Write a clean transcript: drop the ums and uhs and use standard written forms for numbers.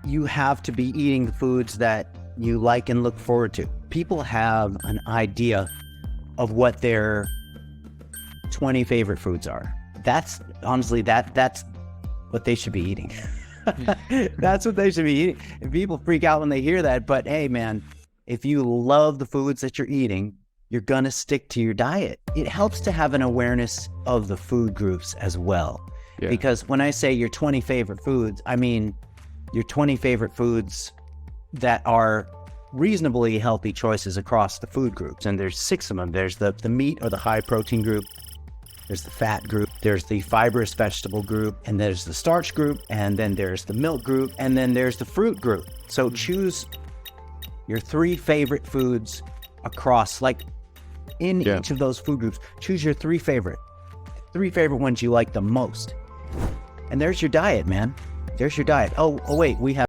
you have to be eating the foods that you like and look forward to. People have an idea of what their 20 favorite foods are. That's honestly, that's what they should be eating. That's what they should be eating. And people freak out when they hear that. But hey, man, if you love the foods that you're eating, you're going to stick to your diet. It helps to have an awareness of the food groups as well. Yeah. Because when I say your 20 favorite foods, I mean your 20 favorite foods that are reasonably healthy choices across the food groups. And there's 6 of them. There's the meat or the high protein group. There's the fat group, there's the fibrous vegetable group, and there's the starch group, and then there's the milk group, and then there's the fruit group. So choose your 3 favorite foods across, like in each of those food groups. Choose your 3 favorite ones you like the most. And there's your diet, man. There's your diet. Oh wait, we have